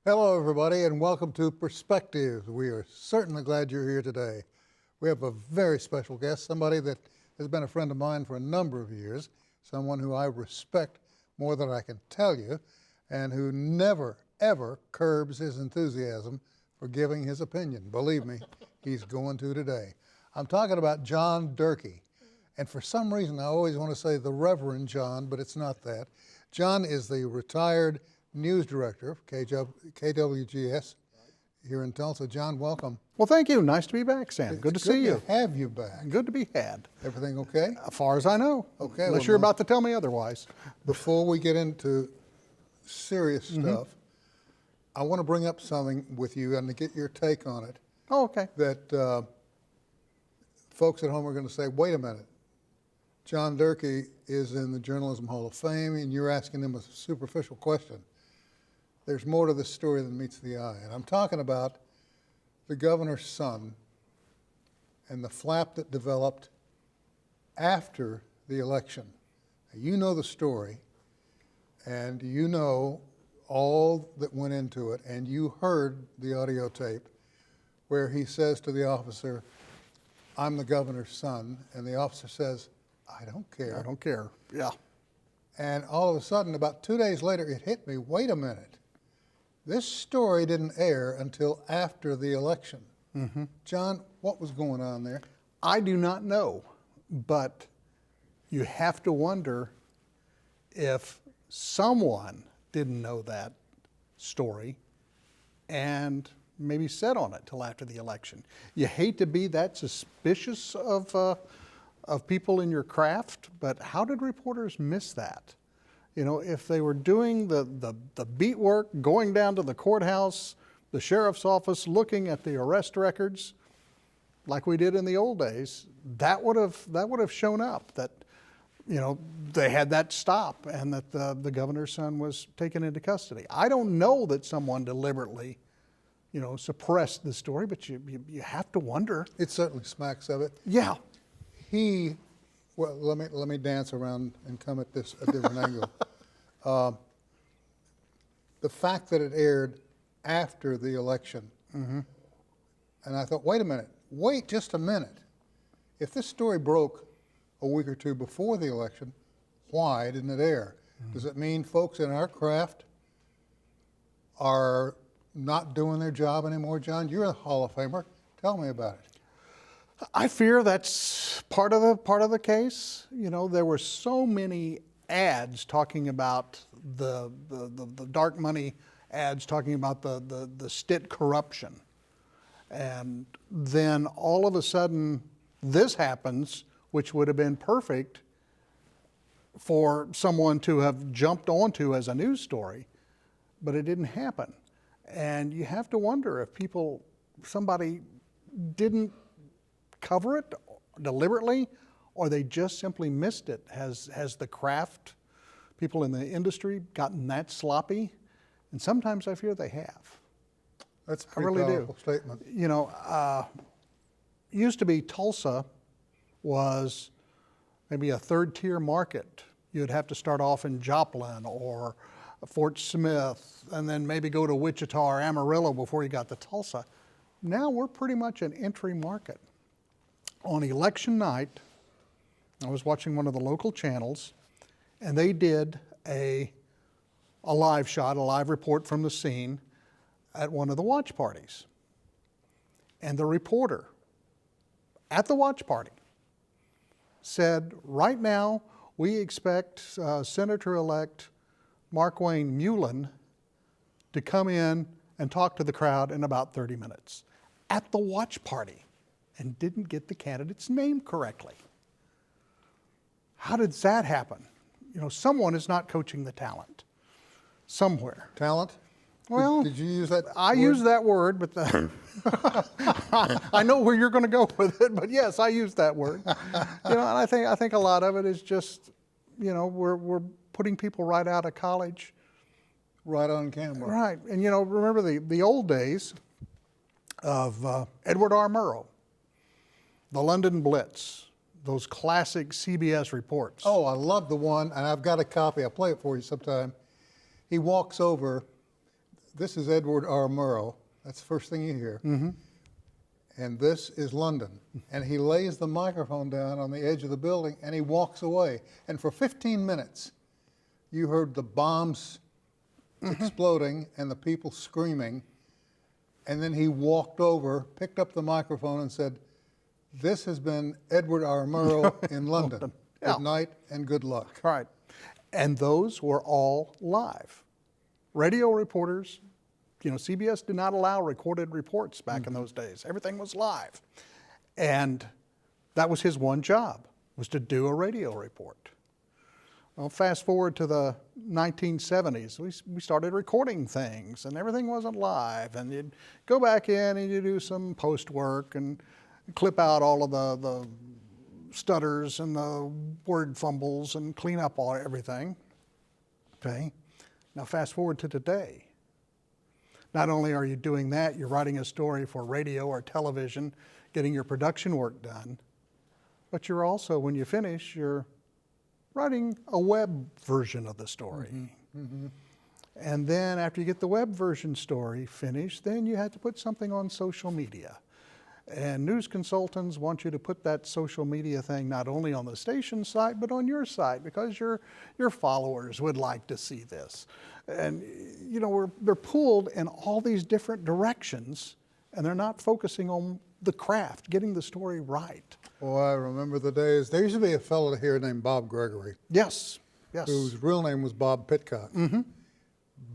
Hello, everybody, and welcome to Perspectives. We are certainly glad you're here today. We have a very special guest, somebody that has been a friend of mine for a number of years, someone who I respect more than I can tell you, and who never, ever curbs his enthusiasm for giving his opinion. Believe me, he's going to today. I'm talking about John Durkee. And for some reason, I always want to say the Reverend John, but it's not that. John is the retired news director of KWGS here in Tulsa. John, welcome. Well, thank you. Nice to be back, Sam. Good to see you. Good to have you back. Good to be had. Everything okay? As far as I know. Okay. Unless you're about to tell me otherwise. Before we get into serious stuff, I want to bring up something with you and to get your take on it. Oh, okay. That folks at home are going to say, wait a minute. John Durkee is in the Journalism Hall of Fame, and you're asking him a superficial question. There's more to this story than meets the eye. And I'm talking about the governor's son and the flap that developed after the election. Now, you know the story, and you know all that went into it, and you heard the audio tape where he says to the officer, "I'm the governor's son," and the officer says, "I don't care." I don't care. Yeah. And all of a sudden, about 2 days later, it hit me, wait a minute. This story didn't air until after the election. John, what was going on there? I do not know, but you have to wonder if someone didn't know that story and maybe sat on it till after the election. You hate to be that suspicious of people in your craft, but how did reporters miss that? You know, if they were doing the beat work, going down to the courthouse, the sheriff's office, looking at the arrest records, like we did in the old days, that would have shown up that, you know, they had that stop and that the governor's son was taken into custody. I don't know that someone deliberately, you know, suppressed the story, but you have to wonder. It certainly smacks of it. Yeah. Well, let me dance around and come at this a different angle. The fact that it aired after the election, and I thought, wait just a minute. If this story broke a week or two before the election, why didn't it air? Does it mean folks in our craft are not doing their job anymore? John, you're a Hall of Famer. Tell me about it. I fear that's part of the case. You know, there were so many ads talking about the dark money ads, talking about the state corruption, and then all of a sudden this happens, which would have been perfect for someone to have jumped onto as a news story, but it didn't happen. And you have to wonder if somebody didn't cover it deliberately, or they just simply missed it. Has the craft people in the industry gotten that sloppy? And sometimes I fear they have. That's a I pretty really powerful statement. You know, used to be Tulsa was maybe a third-tier market. You'd have to start off in Joplin or Fort Smith, and then maybe go to Wichita or Amarillo before you got to Tulsa. Now we're pretty much an entry market. On election night, I was watching one of the local channels, and they did a live shot, a live report from the scene at one of the watch parties. And the reporter at the watch party said, right now we expect Senator-elect Markwayne Mullin to come in and talk to the crowd in about 30 minutes at the watch party, and didn't get the candidate's name correctly. How did that happen? You know, someone is not coaching the talent somewhere. Talent? Well, did you use that I word? use that word, but I know where you're going to go with it. But yes, I use that word. You know, and I think a lot of it is just, you know, we're putting people right out of college, right on camera. Right, and you know, remember the old days of Edward R. Murrow, the London Blitz, those classic CBS reports. Oh, I love the one, and I've got a copy. I'll play it for you sometime. He walks over. this is Edward R. Murrow. That's the first thing you hear. And this is London. And he lays the microphone down on the edge of the building and he walks away. And for 15 minutes, you heard the bombs exploding and the people screaming. And then he walked over, picked up the microphone and said, "This has been Edward R. Murrow in London. Yeah. Good night and good luck." Right. And those were all live. Radio reporters, CBS did not allow recorded reports back in those days. Everything was live. And that was his one job, was to do a radio report. Well, fast forward to the 1970s, we started recording things and everything wasn't live. And you'd go back in and you'd do some post work and clip out all of the stutters and the word fumbles and clean up everything. Okay. Now fast forward to today. Not only are you doing that, you're writing a story for radio or television, getting your production work done, but you're also, when you finish, you're writing a web version of the story. And then after you get the web version story finished, then you have to put something on social media. And news consultants want you to put that social media thing not only on the station site, but on your site, because your followers would like to see this. And they're pulled in all these different directions, and they're not focusing on the craft, getting the story right. Oh, I remember the days. There used to be a fellow here named Bob Gregory, Yes. whose real name was Bob Pitcock.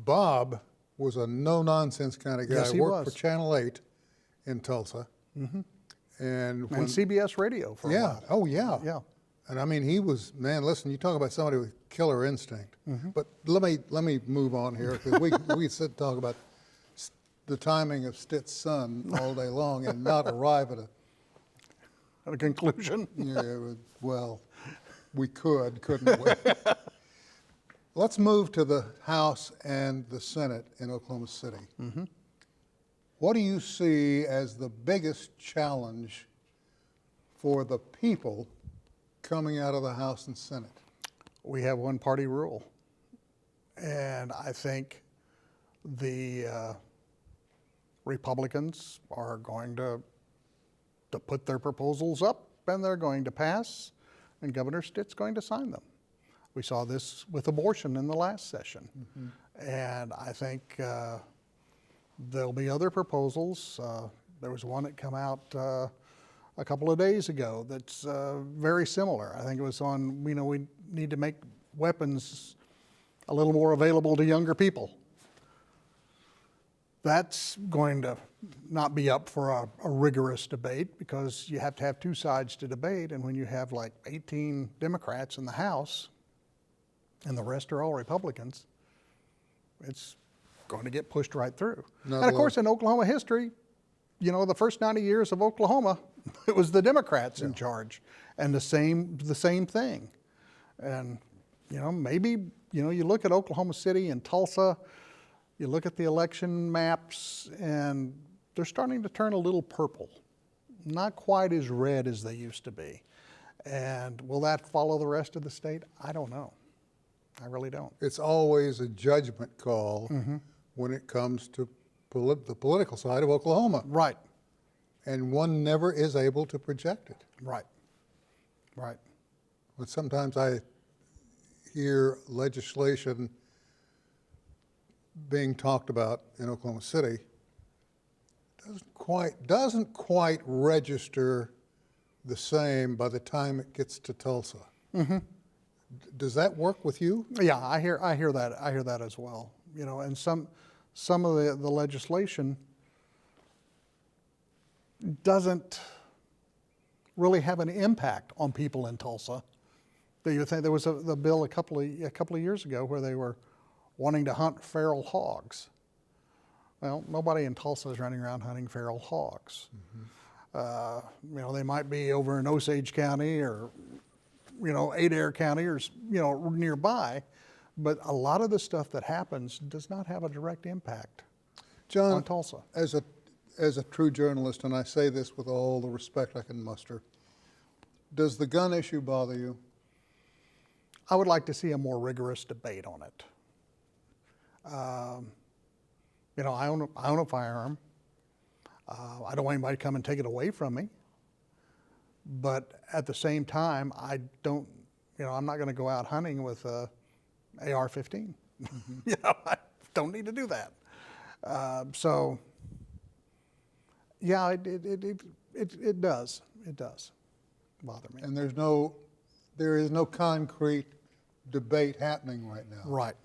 Bob was a no-nonsense kind of guy. Yes, he Worked was. for Channel 8 in Tulsa. And when, And CBS Radio for a yeah, while. oh yeah. Yeah. And I mean, he was, man, listen, you talk about somebody with killer instinct. But let me move on here, because we sit and talk about the timing of Stitt's son all day long and not arrive at At a conclusion. well, we couldn't we? Let's move to the House and the Senate in Oklahoma City. What do you see as the biggest challenge for the people coming out of the House and Senate? We have one party rule. And I think the Republicans are going to put their proposals up and they're going to pass, and Governor Stitt's going to sign them. We saw this with abortion in the last session. And I think there'll be other proposals. There was one that came out a couple of days ago that's very similar. I think it was on, we need to make weapons a little more available to younger people. That's going to not be up for a rigorous debate, because you have to have two sides to debate, and when you have like 18 Democrats in the House and the rest are all Republicans, it's going to get pushed right through. And of course, in Oklahoma history, the first 90 years of Oklahoma, it was the Democrats in charge, and the same thing. And maybe you look at Oklahoma City and Tulsa, you look at the election maps, and they're starting to turn a little purple, not quite as red as they used to be. And will that follow the rest of the state? I don't know. I really don't. It's always a judgment call when it comes to the political side of Oklahoma. Right. And one never is able to project it. Right. Right. But sometimes I hear legislation being talked about in Oklahoma City doesn't quite register the same by the time it gets to Tulsa. Does that work with you? Yeah, I hear that. I hear that as well. And some of the legislation doesn't really have an impact on people in Tulsa. You think there was the bill a couple of years ago where they were wanting to hunt feral hogs. Well, nobody in Tulsa is running around hunting feral hogs. They might be over in Osage County or Adair County or nearby, but a lot of the stuff that happens does not have a direct impact on Tulsa. As a true journalist, and I say this with all the respect I can muster, does the gun issue bother you? I would like to see a more rigorous debate on it. You know, I own a firearm. I don't want anybody to come and take it away from me. But at the same time, I don't, you know, I'm not going to go out hunting with a AR-15. You know, I don't need to do that. So, yeah, it does bother me. And there is no concrete debate happening right now. Right.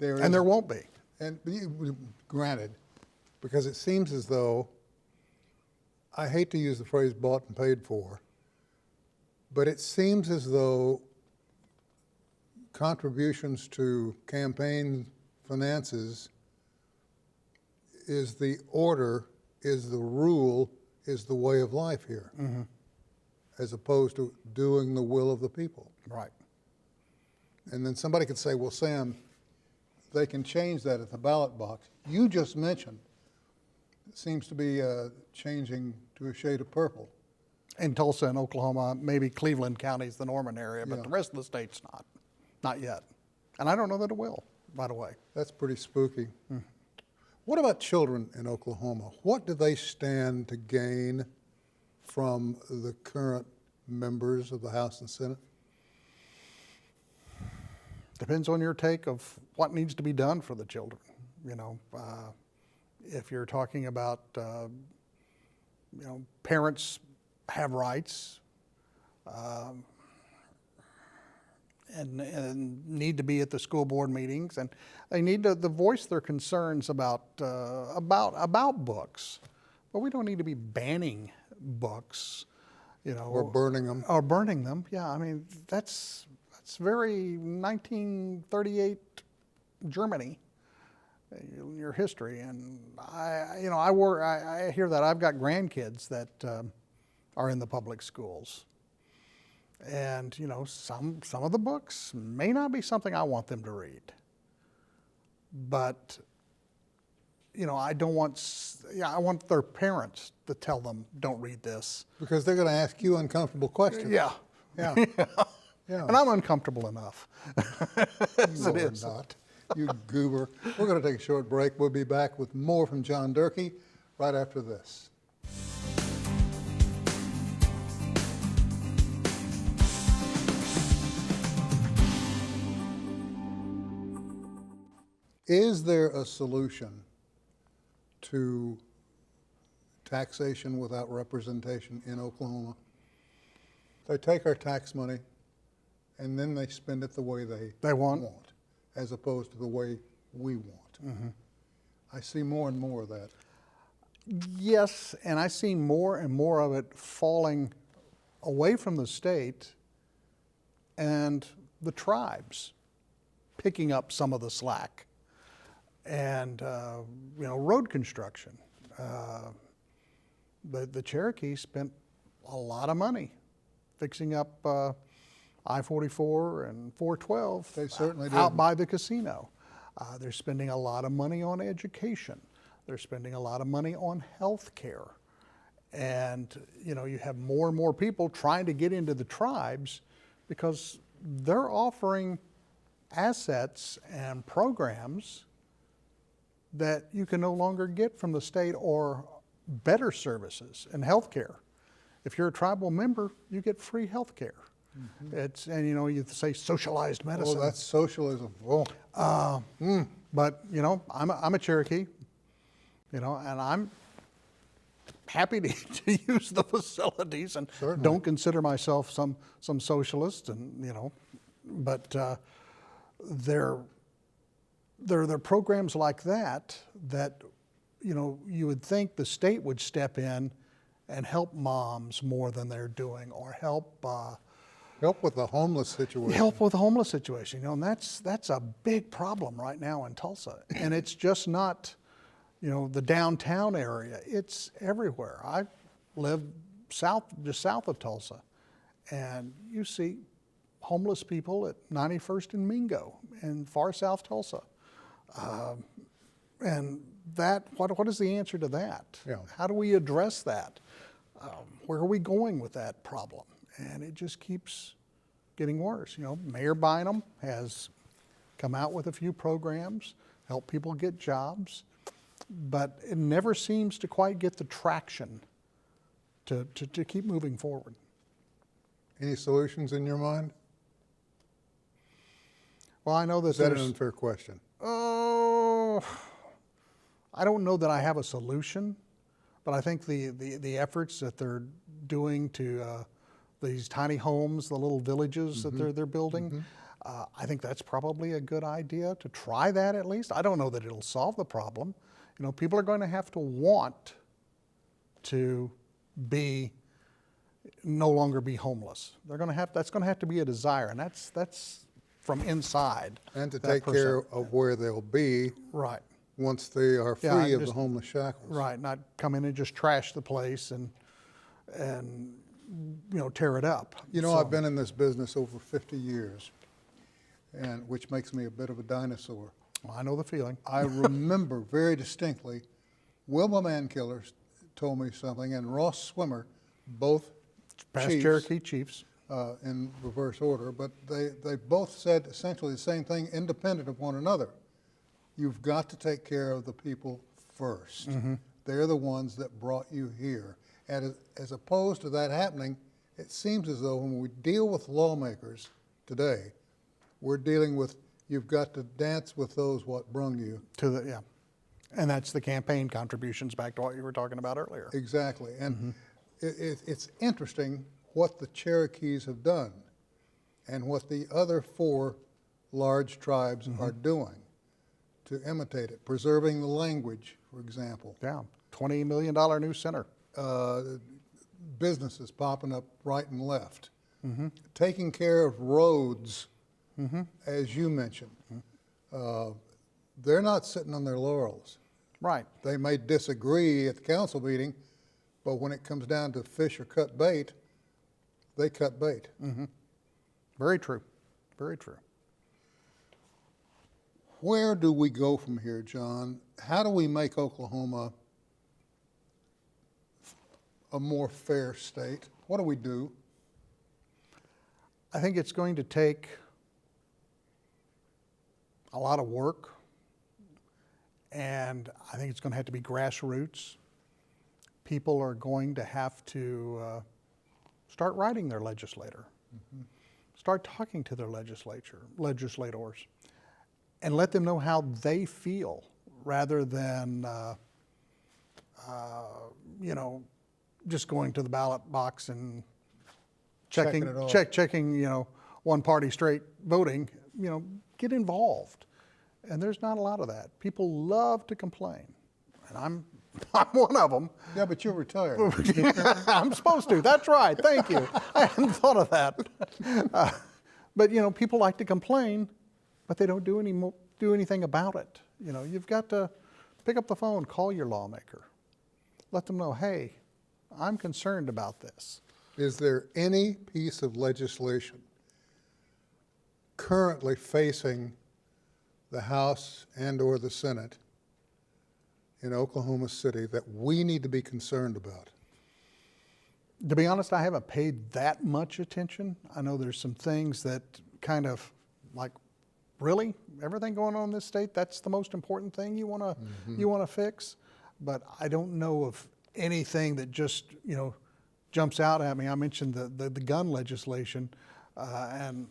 And There won't be. And granted, because it seems as though, I hate to use the phrase bought and paid for, but it seems as though contributions to campaign finances is the order, is the rule, is the way of life here, as opposed to doing the will of the people. Right. And then somebody could say, well, Sam, they can change that at the ballot box. You just mentioned it seems to be changing to a shade of purple. In Tulsa and Oklahoma, maybe Cleveland County's the Norman area, but Yeah. the rest of the state's not yet. And I don't know that it will, by the way. That's pretty spooky. What about children in Oklahoma? What do they stand to gain from the current members of the House and Senate? Depends on your take of what needs to be done for the children. You know, if you're talking about, you know, parents have rights and need to be at the school board meetings, and they need to voice their concerns about books. But we don't need to be banning books, you know, Or burning them? Or burning them. Yeah, I mean that's very 1938 Germany, your history. And I hear that. I've got grandkids that are in the public schools, and you know, some of the books may not be something I want them to read, but you know, I want their parents to tell them, don't read this. Because they're going to ask you uncomfortable questions. Yeah. Yeah. Yeah. And I'm uncomfortable enough as No, it we're is. not. You goober. We're going to take a short break. We'll be back with more from John Durkee right after this. Is there a solution to taxation without representation in Oklahoma? They take our tax money and then they spend it the way they want. as opposed to the way we want. I see more and more of that. Yes, and I see more and more of it falling away from the state and the tribes picking up some of the slack. And you know, road construction. The Cherokee spent a lot of money fixing up I-44 and 412 They certainly out did. by the casino. They're spending a lot of money on education. They're spending a lot of money on health care. And you know, you have more and more people trying to get into the tribes because they're offering assets and programs that you can no longer get from the state, or better services and health care. If you're a tribal member, you get free health care. And you know, you say socialized medicine. Oh, that's socialism. Oh, But you know, I'm a Cherokee, you know, and I'm happy to use the facilities, and Certainly. don't consider myself some socialist, and you know, but there are programs like that you know, you would think the state would step in and help moms more than they're doing, or help with the homeless situation. help with the homeless situation. You know, and that's a big problem right now in Tulsa, and it's just not, you know, the downtown area. It's everywhere. I live just south of Tulsa, and you see homeless people at 91st and Mingo in far south Tulsa. And what is the answer to that? Yeah. How do we address that? Where are we going with that problem? And it just keeps getting worse. You know, Mayor Bynum has come out with a few programs, help people get jobs. but it never seems to quite get the traction to keep moving forward. Any solutions in your mind? Well, I know that Is that an there's, unfair question? oh, I don't know that I have a solution, but I think the efforts that they're doing to these tiny homes, the little villages that they're building, I think that's probably a good idea to try that at least. I don't know that it'll solve the problem. You know, people are going to have to want to be no longer be homeless. They're going to have that's going to have to be a desire, and that's from inside. And to that take person. care of where they'll be Right. once they are free Yeah, of the just- homeless shackles. Right, not come in and just trash the place and you know, tear it up. You know, So- I've been in this business over 50 years, and which makes me a bit of a dinosaur. Well, I know the feeling. I remember very distinctly, Wilma Mankiller told me something, and Ross Swimmer, both Past chiefs, Cherokee chiefs. in reverse order, but they both said essentially the same thing, independent of one another. You've got to take care of the people first. They're the ones that brought you here. And as opposed to that happening, it seems as though when we deal with lawmakers today, we're dealing with, you've got to dance with those what brung you. Yeah. And that's the campaign contributions, back to what you were talking about earlier. Exactly. And it's interesting what the Cherokees have done and what the other 4 large tribes are doing to imitate it, preserving the language, for example. Yeah, $20 million new center. Businesses popping up right and left, taking care of roads, as you mentioned. They're not sitting on their laurels. Right. They may disagree at the council meeting, but when it comes down to fish or cut bait, they cut bait. Very true. Very true. Where do we go from here, John? How do we make Oklahoma a more fair state? What do we do? I think it's going to take a lot of work, and I think it's going to have to be grassroots. People are going to have to start writing their legislator, start talking to their legislators, and let them know how they feel, rather than you know, just going to the ballot box and Checking it off. checking, you know, one party straight voting. You know, get involved. And there's not a lot of that. People love to complain, and I'm one of them. Yeah, but you're retired. I'm supposed to. That's right. Thank you. I hadn't thought of that. But you know, people like to complain, but they don't do anything about it. You know, you've got to pick up the phone, call your lawmaker, let them know, hey, I'm concerned about this. Is there any piece of legislation currently facing the House and/or the Senate in Oklahoma City that we need to be concerned about? To be honest, I haven't paid that much attention. I know there's some things that kind of like, really? Everything going on in this state, that's the most important thing you want to fix? But I don't know of anything that just, you know, jumps out at me. I mentioned the gun legislation, and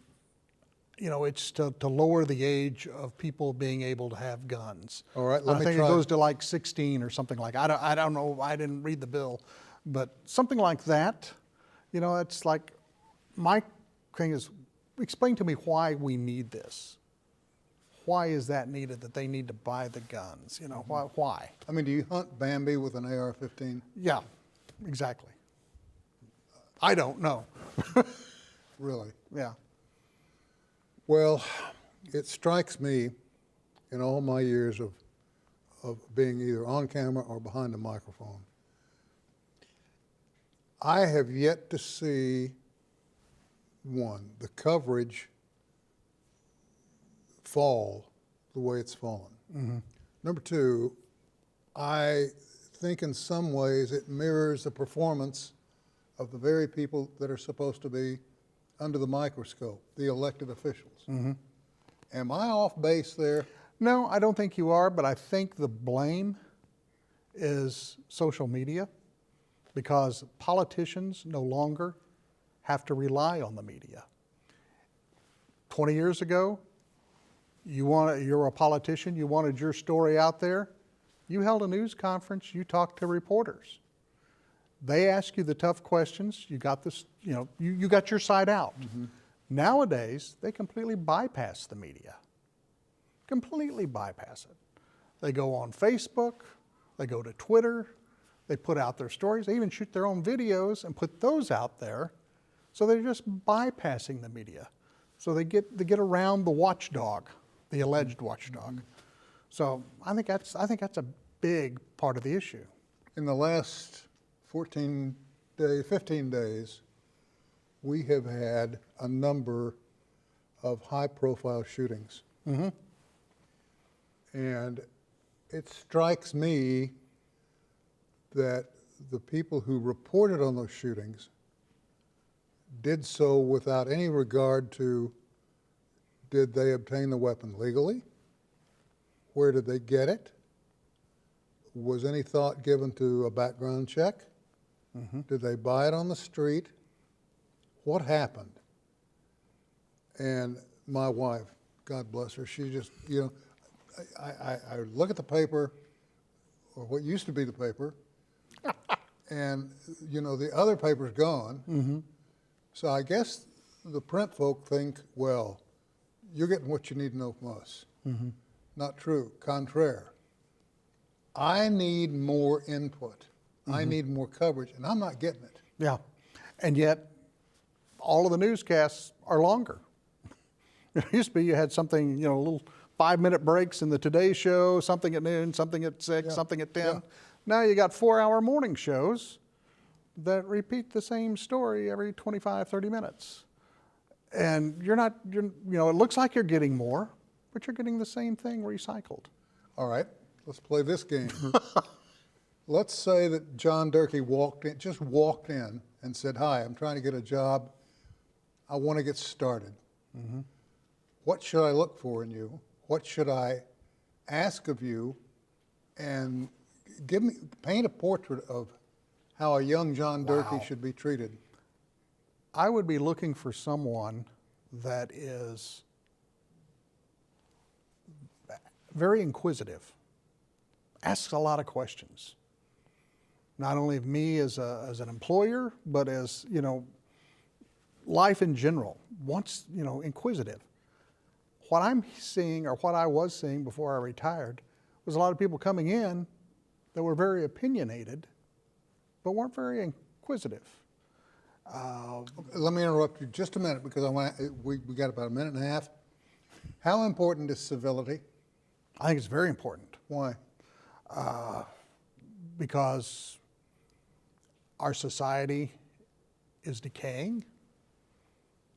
you know, it's to lower the age of people being able to have guns. All right, I think it goes to like 16 or something like. I don't know. I didn't read the bill, but something like that. You know, it's like, my thing is, explain to me why we need this. Why is that needed, that they need to buy the guns? You know, why? I mean, do you hunt Bambi with an AR-15? Yeah, exactly. I don't know. Really? Yeah. Well, it strikes me in all my years of being either on camera or behind a microphone, I have yet to see, one, the coverage fall the way it's fallen. Number two, I think in some ways it mirrors the performance of the very people that are supposed to be under the microscope, the elected officials. Am I off base there? No, I don't think you are, but I think the blame is social media, because politicians no longer have to rely on the media. 20 years ago, you're a politician, you wanted your story out there, you held a news conference, you talked to reporters. They ask you the tough questions, you got this, you got your side out. Mm-hmm. Nowadays, they completely bypass the media. Completely bypass it. They go on Facebook, they go to Twitter, they put out their stories, they even shoot their own videos and put those out there. So they're just bypassing the media. So they get around the watchdog, the alleged watchdog. Mm-hmm. So I think that's a big part of the issue. In the last 15 days, we have had a number of high-profile shootings. Mm-hmm. And it strikes me that the people who reported on those shootings did so without any regard to, did they obtain the weapon legally? Where did they get it? Was any thought given to a background check? Mm-hmm. Did they buy it on the street? What happened? And my wife, God bless her, she just, I look at the paper, or what used to be the paper, and, the other paper's gone. Mm-hmm. So I guess the print folk think, well, you're getting what you need to know from us. Mm-hmm. Not true. Contraire. I need more input. Mm-hmm. I need more coverage, and I'm not getting it. Yeah. And yet, all of the newscasts are longer. It used to be you had something, little 5-minute breaks in the Today Show, something at noon, something at 6, something at 10. Yeah. Now you got 4-hour morning shows that repeat the same story every 25, 30 minutes. And it looks like you're getting more, but you're getting the same thing recycled. All right, let's play this game. Let's say that John Durkee just walked in and said, hi, I'm trying to get a job. I want to get started. Mm-hmm. What should I look for in you? What should I ask of you? And paint a portrait of how a young John Durkee should be treated. I would be looking for someone that is very inquisitive, asks a lot of questions. Not only of me as an employer, but as, life in general, inquisitive. What I'm seeing, or what I was seeing before I retired, was a lot of people coming in that were very opinionated, but weren't very inquisitive. Let me interrupt you just a minute, because we got about a minute and a half. How important is civility? I think it's very important. Why? Because our society is decaying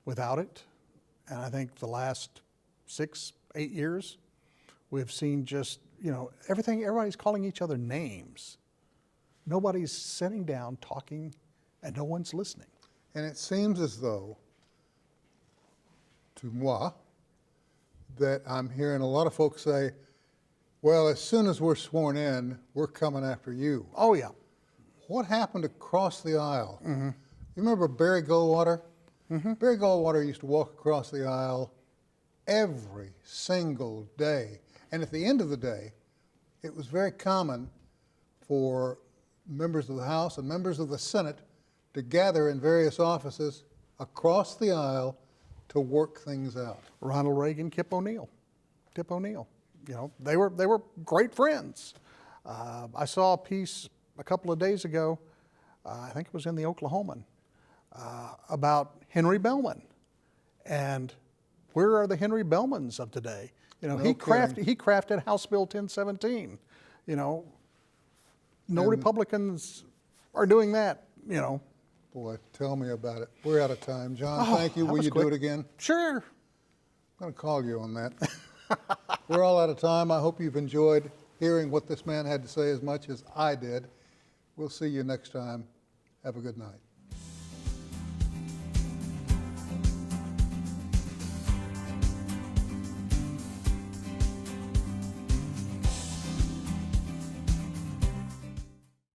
without it. And I think the last 6, 8 years, we've seen just, everybody's calling each other names. Nobody's sitting down talking, and no one's listening. And it seems as though, to moi, that I'm hearing a lot of folks say, well, as soon as we're sworn in, we're coming after you. Oh, yeah. What happened across the aisle? Mm-hmm. You remember Barry Goldwater? Mm-hmm. Barry Goldwater used to walk across the aisle every single day. And at the end of the day, it was very common for members of the House and members of the Senate to gather in various offices across the aisle to work things out. Ronald Reagan, Tip O'Neill. They were great friends. I saw a piece a couple of days ago, I think it was in the Oklahoman, about Henry Bellman. And where are the Henry Bellmans of today? He crafted House Bill 1017. No Republicans are doing that, Boy, tell me about it. We're out of time. John, thank you. Will you do it again? Sure. I'm going to call you on that. We're all out of time. I hope you've enjoyed hearing what this man had to say as much as I did. We'll see you next time. Have a good night.